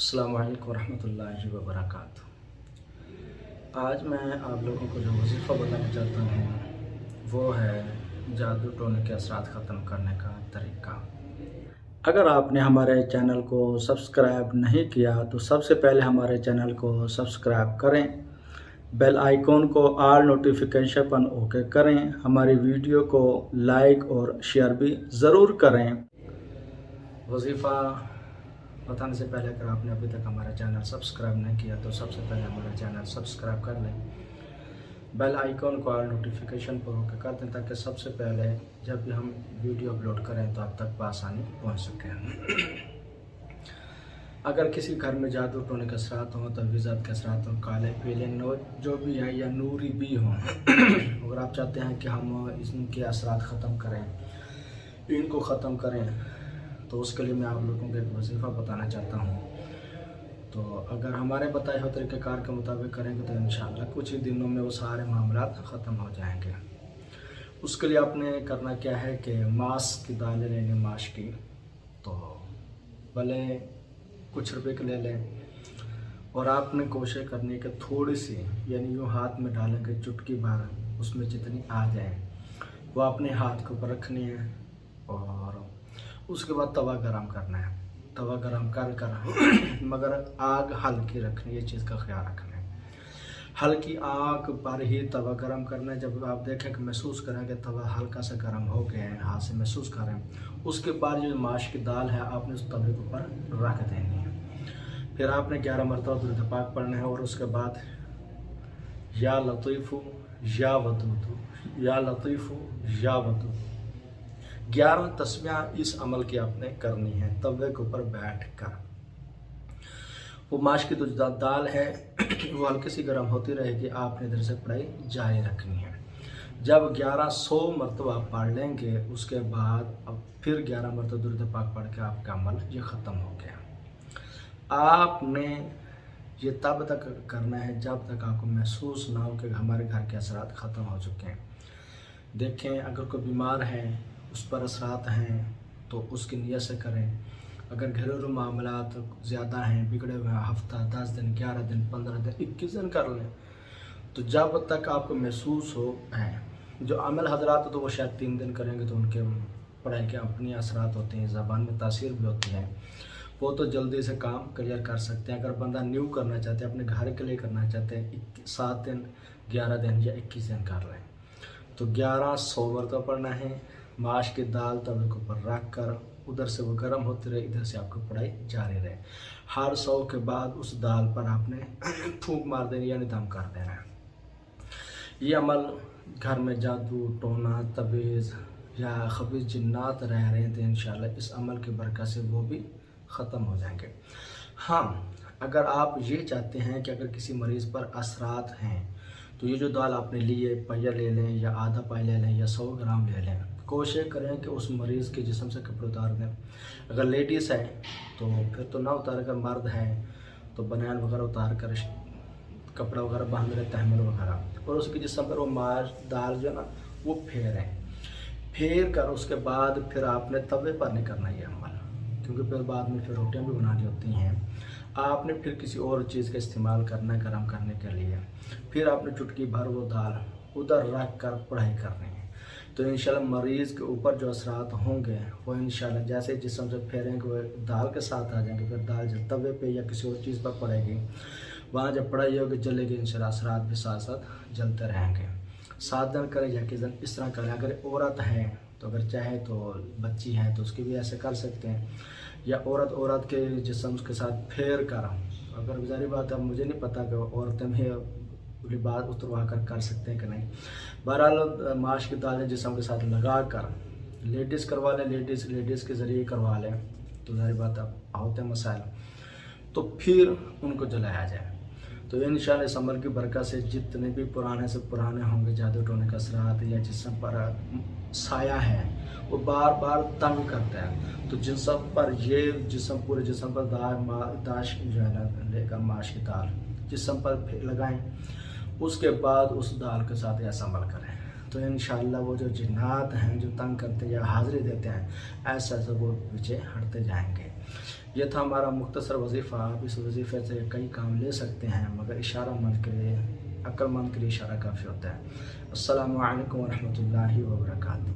अस्सलामु अलैकुम वरहमतुल्लाहि वबरकातुहू। आज मैं आप लोगों को जो वजीफ़ा बताना चाहता हूँ वो है जादू टोने के असरात ख़त्म करने का तरीका। अगर आपने हमारे चैनल को सब्सक्राइब नहीं किया तो सबसे पहले हमारे चैनल को सब्सक्राइब करें, बेल आइकॉन को ऑल नोटिफिकेशन पर ओके करें, हमारी वीडियो को लाइक और शेयर भी ज़रूर करें। वजीफ़ा बताने से पहले अगर आपने अभी तक हमारा चैनल सब्सक्राइब नहीं किया तो सबसे पहले हमारा चैनल सब्सक्राइब कर लें, बेल आइकॉन को ऑल नोटिफिकेशन पर होकर कर दें ताकि सबसे पहले जब भी हम वीडियो अपलोड करें तो आप तक आसानी पहुंच सके। अगर किसी घर में जादू टोने के असरात हों, तवीज़ात के असरात हों, काले पीले जो भी हैं या नूरी भी हों, अगर आप चाहते हैं कि हम इनके असरात ख़त्म करें, इनको ख़त्म करें, तो उसके लिए मैं आप लोगों को एक वजीफ़ा बताना चाहता हूँ। तो अगर हमारे बताए हुए तरीक़ेकार के मुताबिक करेंगे तो इंशाअल्लाह कुछ ही दिनों में वो सारे मामला ख़त्म हो जाएंगे। उसके लिए आपने करना क्या है कि माश की दालें लेनी, माश की, तो भले कुछ रुपए के ले लें और आपने कोशिश करनी है कि थोड़ी सी यानी यूँ हाथ में डालेंगे चुटकी भर, उसमें जितनी आ जाए वो अपने हाथ के ऊपर रखनी है और उसके बाद तवा गरम करना है। तवा गरम कर मगर आग हल्की रखनी है, ये चीज़ का ख्याल रखना है। हल्की आग पर ही तवा गरम करना है। जब आप देखें कि महसूस करें कि तवा हल्का सा गरम हो गया है, हाथ से महसूस करें, उसके बाद जो माश की दाल है आपने उस तवे के ऊपर रख देनी है। फिर आपने 11 मरतबा दुरूद पाक पढ़ना है और उसके बाद या लतीफ़ु या वदूदु, या लतीफ़ु या वदूदु 11 तस्बीह इस अमल की आपने करनी है तवे के ऊपर बैठ कर। वो माश की जो दाल है वो हल्की सी गर्म होती रहेगी, आपने इधर से पढ़ाई जारी रखनी है। जब 1100 मरतबा पढ़ लेंगे उसके बाद अब फिर 11 मरतबा दुरूद पाक पढ़ के आपका अमल ये ख़त्म हो गया। आपने ये तब तक करना है जब तक आपको महसूस ना हो कि हमारे घर के असरात ख़त्म हो चुके हैं। देखें, अगर कोई बीमार है, उस पर असरात हैं तो उसकी नियत से करें। अगर घरेलू मामलात ज़्यादा हैं, बिगड़े हुए हैं, हफ्ता 10 दिन, 11 दिन, 15 दिन, 21 दिन कर लें। तो जब तक आपको महसूस हो है, जो अमल हजरात तो वो शायद 3 दिन करेंगे तो उनके पढ़ाई के अपनी असरात होते हैं, ज़बान में तासीर भी होती है, वो तो जल्दी से काम क्लियर कर सकते हैं। अगर बंदा न्यू करना चाहते हैं, अपने घर के लिए करना चाहते हैं, 7 दिन, 11 दिन या 21 दिन कर लें। तो 1100 मरतबा पढ़ना है, माश की दाल तवे के ऊपर रख कर उधर से वो गर्म होती रहे, इधर से आपकी पढ़ाई जारी रहे। हर 100 के बाद उस दाल पर आपने फूंक मार देनी यानी दम कर देना है। ये अमल घर में जादू टोना तवीज़ या खबीज़ जिन्नात रह रहे हैं तो इंशाल्लाह इस अमल की बरकत से वो भी ख़त्म हो जाएंगे। हाँ, अगर आप ये चाहते हैं कि अगर किसी मरीज़ पर असरात हैं तो ये जो दाल आपने ली है, पहिया ले लें या आधा पाई ले लें या 100 ग्राम ले लें। कोशिश करें कि उस मरीज़ के जिस्म से कपड़े उतार दें। अगर लेडीज़ है तो फिर तो ना उतार कर, मर्द है तो बनियान वगैरह उतार कर कपड़ा वगैरह बांध रहे, तहमल वगैरह, और उसके जिस्म पर वो माश दाल जो है ना वो फेर कर उसके बाद फिर आपने तवे पर नहीं करना ये अमल, क्योंकि फिर बाद में फिर रोटियाँ भी बनानी होती हैं। आपने फिर किसी और चीज़ का इस्तेमाल करना है गर्म करने के लिए। फिर आपने चुटकी भर वो दाल उधर रख कर पढ़ाई करनी है। तो इंशाल्लाह मरीज़ के ऊपर जो असरात होंगे वो इंशाल्लाह जैसे जिस्म से फेरेंगे वो दाल के साथ आ जाएंगे। फिर दाल जब तवे पे या किसी और चीज़ पर पड़ेगी, वहाँ जब पढ़ाई होगी जलेगी, इंशाल्लाह असरात भी साथ साथ जलते रहेंगे। 7 दिन करें या किस दिन इस तरह करें। अगर औरत है तो अगर चाहे तो बच्ची है तो उसकी भी ऐसे कर सकते हैं, या औरत के जिस्म के साथ फेर कर। अगर गुजारी बात है, मुझे नहीं पता कि औरतें भी लिबास उतरवा कर सकते हैं कि नहीं। बहरहाल माश की दालें जिस्म के साथ लगा कर लेडीज़ करवा लें, लेडीज़ के ज़रिए करवा लें तो जारी बात है होते मसाइल, तो फिर उनको जलाया जाए। तो इंशाल्लाह इस अमल की बरकत से जितने भी पुराने से पुराने होंगे जादू टोने का असरात या जिस्म पर साया है वो बार बार तंग करता है, तो जिस्म पर ये पूरे जिस्म पर दाश जो है ना लेकर माश की दाल जिस्म पर लगाएं, उसके बाद उस दाल के साथ ऐसा अमल करें तो इंशाअल्लाह वो जो जिन्नात हैं जो तंग करते हैं या हाज़िरी देते हैं ऐसा वो पीछे हटते जाएंगे। ये था हमारा मुख्तसर वजीफ़ा। आप इस वजीफ़े से कई काम ले सकते हैं, मगर इशारा मत करे, अक्लमंद के लिए इशारा काफ़ी होता है। अस्सलामु अलैकुम वरहमतुल्लाहि वबरकातुहू।